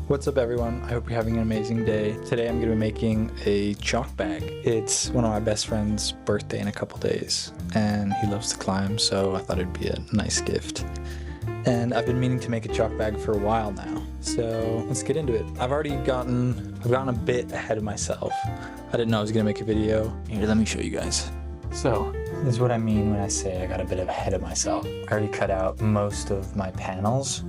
What's up everyone? I hope you're having an amazing day. Today I'm going to be making a chalk bag. It's one of my best friend's birthday in a couple days and he loves to climb, so I thought it'd be a nice gift. And I've been meaning to make a chalk bag for a while now, so let's get into it. I've gotten a bit ahead of myself. I didn't know I was going to make a video. Here, let me show you guys. So this is what I mean when I say I got a bit ahead of myself. I already cut out most of my panels.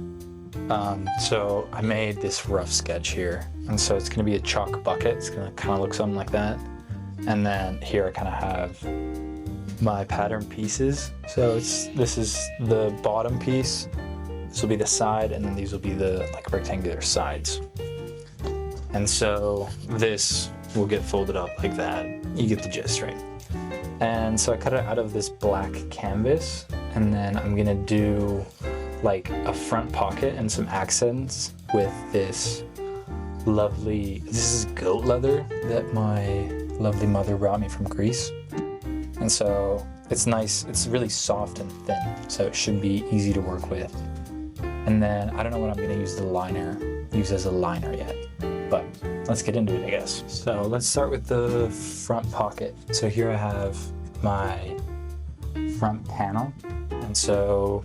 So I made this rough sketch here, and so it's going to be a chalk bucket. It's going to kind of look something like that. And then here I kind of have my pattern pieces. So this is the bottom piece, this will be the side, and then these will be the like rectangular sides. And so this will get folded up like that. You get the gist, right? And so I cut it out of this black canvas, and then I'm gonna do like a front pocket and some accents with this this is goat leather that my lovely mother brought me from Greece. And so it's nice, it's really soft and thin, so it should be easy to work with. And then I don't know what I'm gonna use as a liner yet, but let's get into it, I guess. So let's start with the front pocket. So here I have my front panel, and so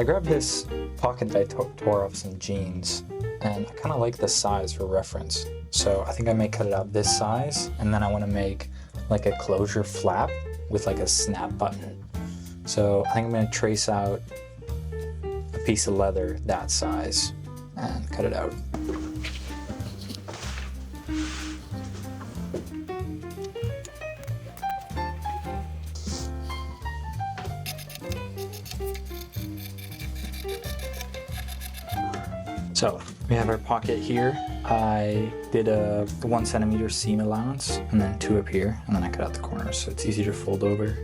I grabbed this pocket that I tore off some jeans, and I kind of like the size for reference. So I think I may cut it out this size, and then I want to make like a closure flap with like a snap button. So I think I'm going to trace out a piece of leather that size and cut it out. So we have our pocket here. I did a 1 centimeter seam allowance and then 2 up here, and then I cut out the corners so it's easier to fold over.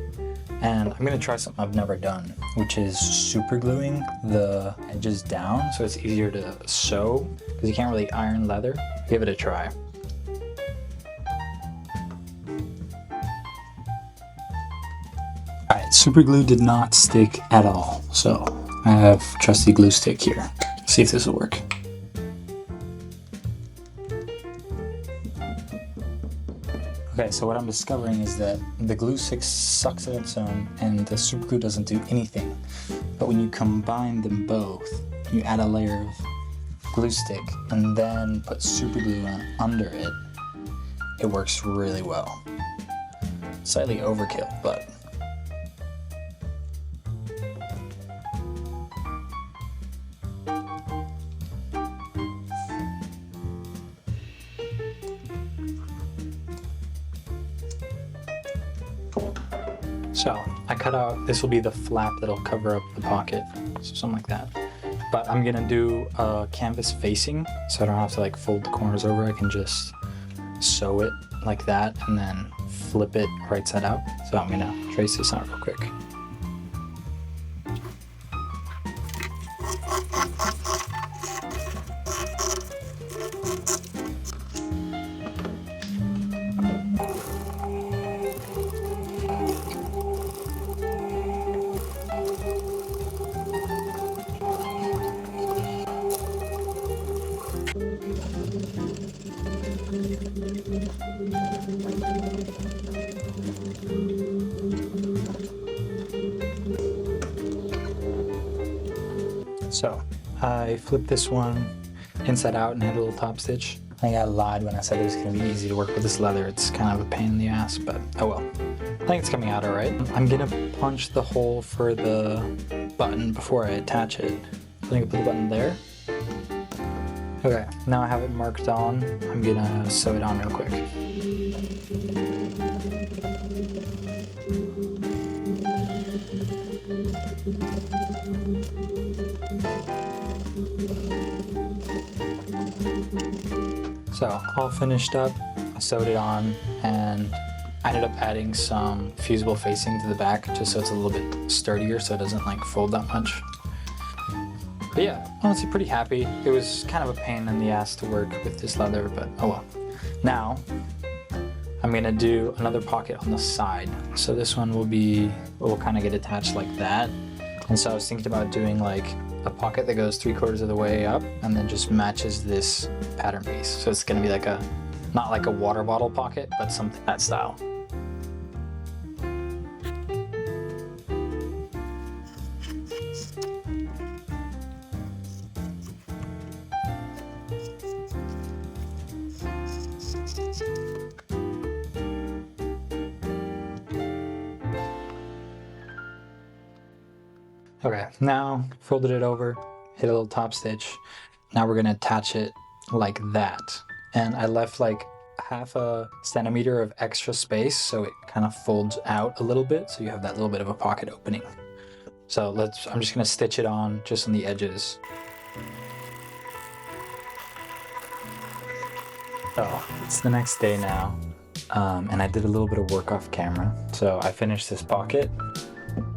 And I'm gonna try something I've never done, which is super gluing the edges down so it's easier to sew, because you can't really iron leather. Give it a try. Alright, super glue did not stick at all, so I have trusty glue stick here. See if this will work. Okay, so what I'm discovering is that the glue stick sucks on its own and the super glue doesn't do anything. But when you combine them both, you add a layer of glue stick and then put super glue under it, it works really well. Slightly overkill, but so I cut out, this will be the flap that'll cover up the pocket, so something like that. But I'm gonna do a canvas facing, so I don't have to like fold the corners over. I can just sew it like that and then flip it right side out. So I'm gonna trace this out real quick. So I flipped this one inside out and had a little top stitch. I think I lied when I said it was going to be easy to work with this leather. It's kind of a pain in the ass, but oh well. I think it's coming out alright. I'm going to punch the hole for the button before I attach it. I think I put the button there. Okay, now I have it marked on. I'm going to sew it on real quick. So all finished up, I sewed it on, and I ended up adding some fusible facing to the back just so it's a little bit sturdier so it doesn't like fold that much. But yeah, honestly pretty happy. It was kind of a pain in the ass to work with this leather, but oh well. Now, I'm gonna do another pocket on the side. So this one will kind of get attached like that. And so I was thinking about doing like a pocket that goes 3/4 of the way up and then just matches this pattern piece. So it's gonna be like a, not like a water bottle pocket, but something that style. Okay, now folded it over, hit a little top stitch. Now we're gonna attach it like that. And I left like 1/2 centimeter of extra space so it kind of folds out a little bit, so you have that little bit of a pocket opening. So I'm just gonna stitch it on just on the edges. So it's the next day now, and I did a little bit of work off camera. So I finished this pocket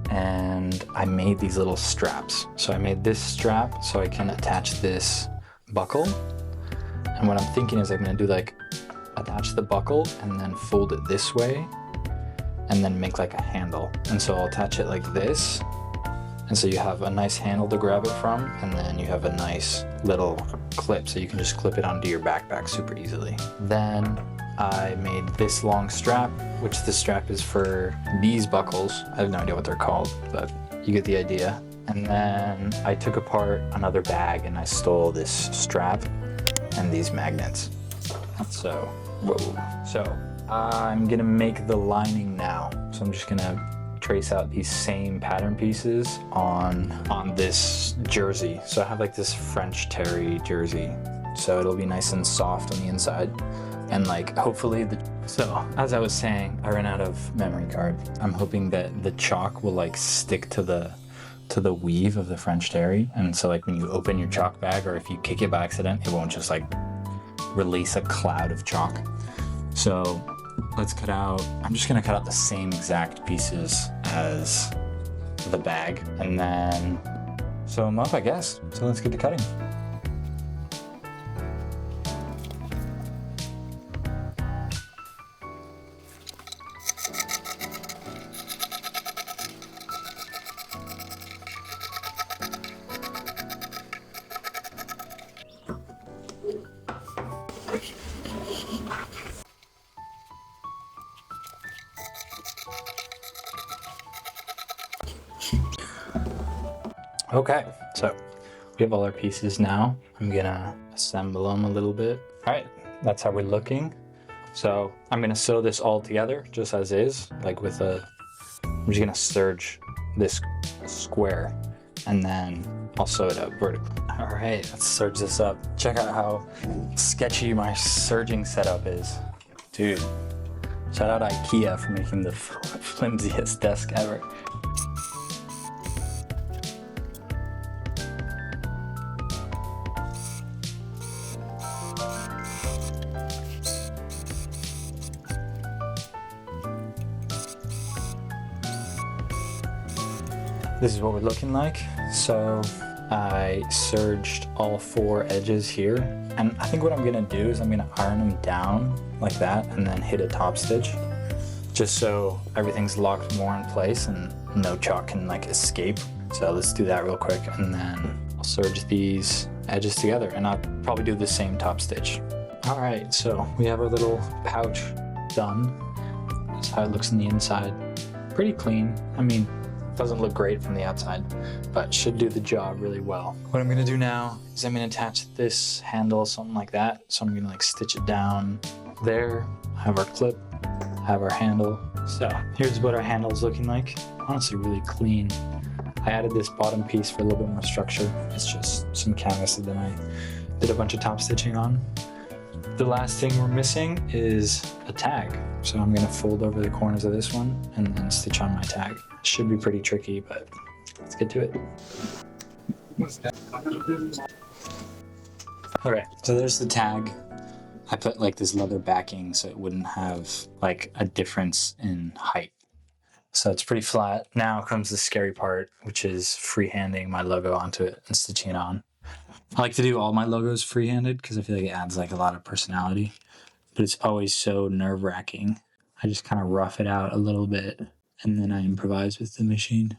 and I made these little straps. So I made this strap so I can attach this buckle. And what I'm thinking is I'm gonna do like, attach the buckle and then fold it this way and then make like a handle. And so I'll attach it like this. And so you have a nice handle to grab it from, and then you have a nice little clip so you can just clip it onto your backpack super easily. Then I made this long strap, which the strap is for these buckles. I have no idea what they're called, but you get the idea. And then I took apart another bag and I stole this strap and these magnets. So, whoa. So I'm gonna make the lining now. So I'm just gonna trace out these same pattern pieces on this jersey. So I have like this French terry jersey. So it'll be nice and soft on the inside. And like hopefully so as I was saying, I ran out of memory card. I'm hoping that the chalk will like stick to the weave of the French terry. And so like when you open your chalk bag or if you kick it by accident, it won't just like release a cloud of chalk. So let's cut out, I'm just gonna cut out the same exact pieces as the bag and then sew them up, I guess. So let's get to cutting. Okay, so we have all our pieces now. I'm gonna assemble them a little bit. All right, that's how we're looking. So I'm gonna sew this all together just as is, like with I'm just gonna serge this square and then I'll sew it up vertically. All right, let's serge this up. Check out how sketchy my serging setup is. Dude, shout out IKEA for making the flimsiest desk ever. This is what we're looking like. So I serged all 4 edges here. And I think what I'm gonna do is I'm gonna iron them down like that and then hit a top stitch. Just so everything's locked more in place and no chalk can like escape. So let's do that real quick and then I'll serge these edges together and I'll probably do the same top stitch. All right, so we have our little pouch done. That's how it looks on the inside. Pretty clean. I mean, doesn't look great from the outside, but should do the job really well. What I'm gonna do now is I'm gonna attach this handle, something like that. So I'm gonna like stitch it down there, have our clip, have our handle. So here's what our handle is looking like. Honestly, really clean. I added this bottom piece for a little bit more structure. It's just some canvas that then I did a bunch of top stitching on. The last thing we're missing is a tag. So I'm gonna fold over the corners of this one and then stitch on my tag. Should be pretty tricky, but let's get to it. Okay, so there's the tag. I put like this leather backing so it wouldn't have like a difference in height. So it's pretty flat. Now comes the scary part, which is freehanding my logo onto it and stitching it on. I like to do all my logos freehanded because I feel like it adds like a lot of personality, but it's always so nerve-wracking. I just kind of rough it out a little bit and then I improvise with the machine.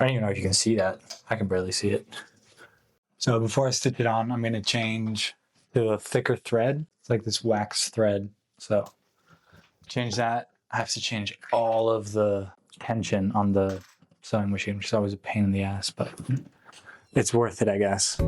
I don't even know if you can see that. I can barely see it. So before I stitch it on, I'm going to change to a thicker thread. It's like this wax thread. So change that. I have to change all of the tension on the sewing machine, which is always a pain in the ass, but it's worth it, I guess.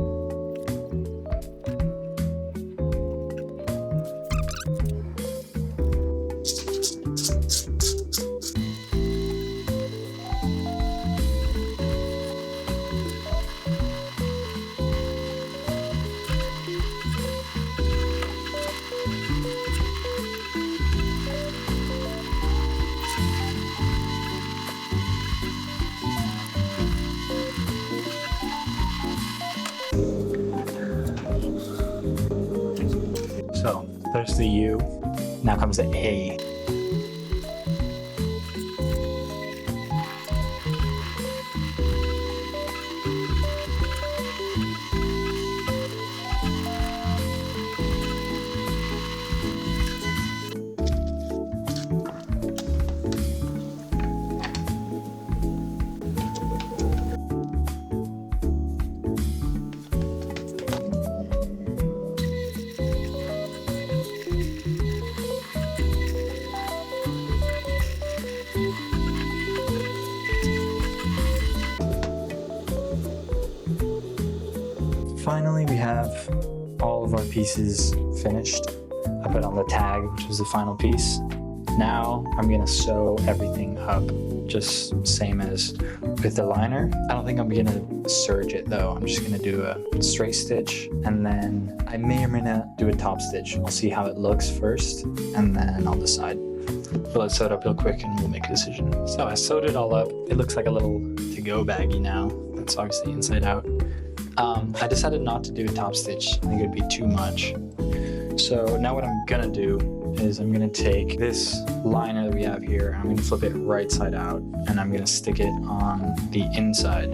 So there's the U, now comes the A. Finally, we have all of our pieces finished. I put on the tag, which was the final piece. Now I'm gonna sew everything up, just same as with the liner. I don't think I'm gonna serge it though. I'm just gonna do a straight stitch, and then I may or may not do a top stitch. I'll see how it looks first, and then I'll decide. But let's sew it up real quick and we'll make a decision. So I sewed it all up. It looks like a little to-go baggie now. That's obviously inside out. I decided not to do a top stitch. I think it would be too much. So now what I'm gonna do is I'm gonna take this liner that we have here, I'm gonna flip it right side out, and I'm gonna stick it on the inside.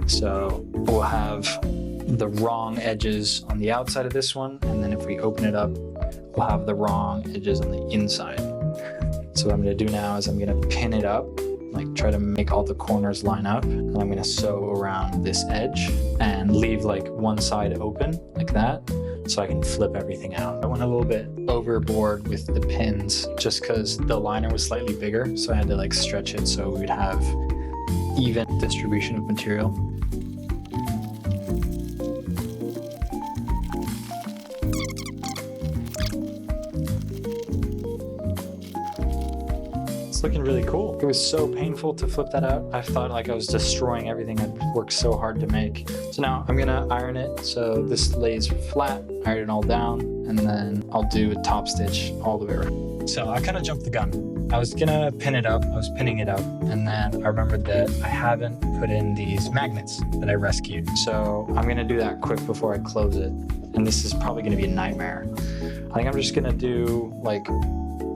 So we'll have the wrong edges on the outside of this one, and then if we open it up, we'll have the wrong edges on the inside. So what I'm gonna do now is I'm gonna pin it up, like try to make all the corners line up, and I'm gonna sew around this edge and leave like one side open like that, so I can flip everything out. I went a little bit overboard with the pins just because the liner was slightly bigger, so I had to like stretch it so we would have even distribution of material. It's looking really cool. It was so painful to flip that out. I thought like I was destroying everything I'd worked so hard to make. So now I'm gonna iron it so this lays flat, iron it all down, and then I'll do a top stitch all the way around. So I kind of jumped the gun. I was gonna pin it up, I was pinning it up, and then I remembered that I haven't put in these magnets that I rescued. So I'm gonna do that quick before I close it. And this is probably gonna be a nightmare. I think I'm just gonna do like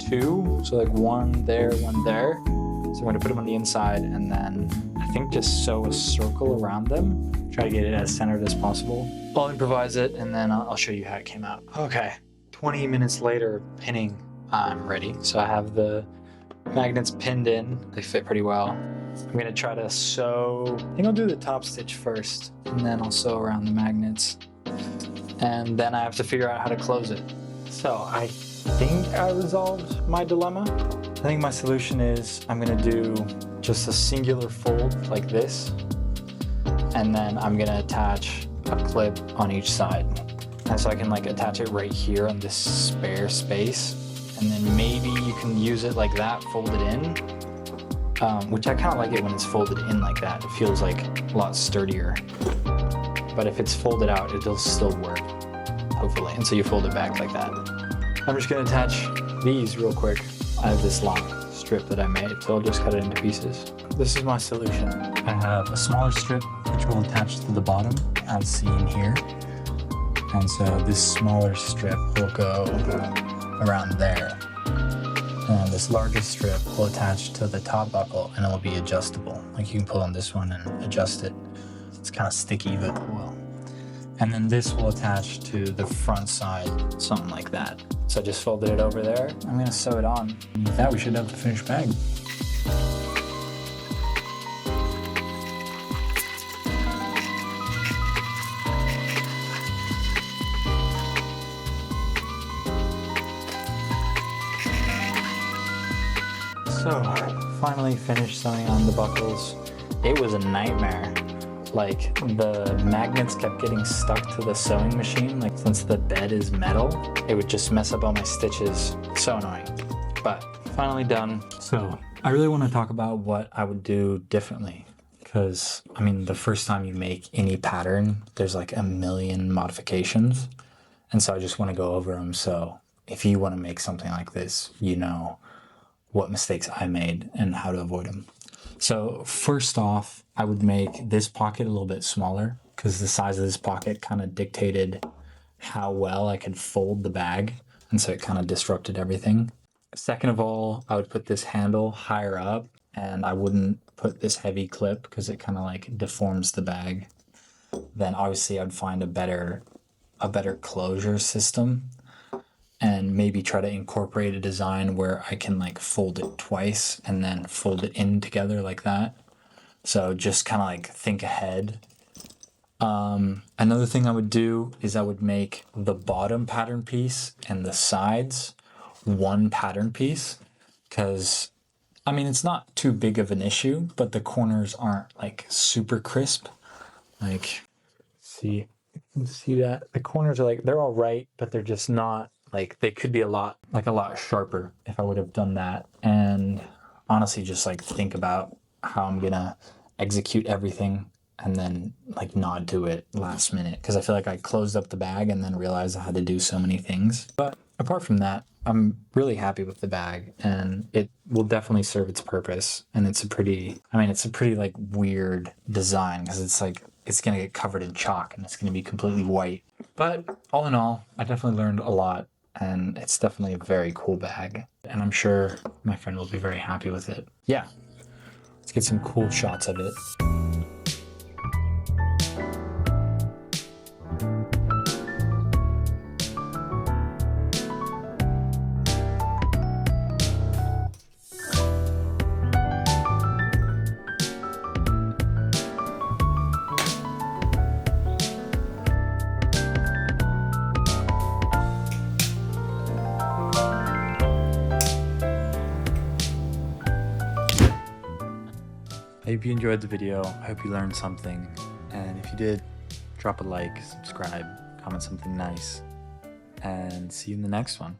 2, so like one there. So I'm gonna put them on the inside, and then I think just sew a circle around them. Try to get it as centered as possible. I'll improvise it, and then I'll show you how it came out. Okay, 20 minutes later, pinning, I'm ready. So I have the magnets pinned in. They fit pretty well. I'm gonna try to sew, I think I'll do the top stitch first, and then I'll sew around the magnets. And then I have to figure out how to close it. So I think I resolved my dilemma. I think my solution is I'm gonna do just a singular fold like this, and then I'm gonna attach a clip on each side. And so I can like attach it right here on this spare space, and then maybe you can use it like that, fold it in, which I kind of like it when it's folded in like that. It feels like a lot sturdier. But if it's folded out, it'll still work, hopefully. And so you fold it back like that. I'm just gonna attach these real quick. I have this long strip that I made, so I'll just cut it into pieces. This is my solution. I have a smaller strip which will attach to the bottom, as seen here. And so this smaller strip will go around there. And this larger strip will attach to the top buckle, and it will be adjustable. Like you can pull on this one and adjust it. It's kind of sticky, but well. And then this will attach to the front side, something like that. So I just folded it over there. I'm gonna sew it on. And with that, we should have the finished bag. So, finally finished sewing on the buckles. It was a nightmare. Like, the magnets kept getting stuck to the sewing machine. Like, since the bed is metal, it would just mess up all my stitches. So annoying. But finally done. So, I really want to talk about what I would do differently. Because, I mean, the first time you make any pattern, there's like a million modifications. And so I just want to go over them. So if you want to make something like this, you know what mistakes I made and how to avoid them. So first off, I would make this pocket a little bit smaller because the size of this pocket kind of dictated how well I could fold the bag. And so it kind of disrupted everything. Second of all, I would put this handle higher up and I wouldn't put this heavy clip because it kind of like deforms the bag. Then obviously I'd find a better closure system and maybe try to incorporate a design where I can like fold it twice and then fold it in together like that. So just kind of like think ahead. Another thing I would do is I would make the bottom pattern piece and the sides one pattern piece, because I mean, it's not too big of an issue, but the corners aren't like super crisp. Like, see that? The corners are like, they're all right, but they're just not like, they could be a lot sharper if I would have done that. And honestly, just like think about how I'm gonna execute everything and then like not do it last minute. Cause I feel like I closed up the bag and then realized I had to do so many things. But apart from that, I'm really happy with the bag and it will definitely serve its purpose. And it's a pretty like weird design because it's like, it's going to get covered in chalk and it's going to be completely white. But all in all, I definitely learned a lot and it's definitely a very cool bag. And I'm sure my friend will be very happy with it. Yeah, let's get some cool shots of it. I hope you enjoyed the video. I hope you learned something. And if you did, drop a like, subscribe, comment something nice, and see you in the next one.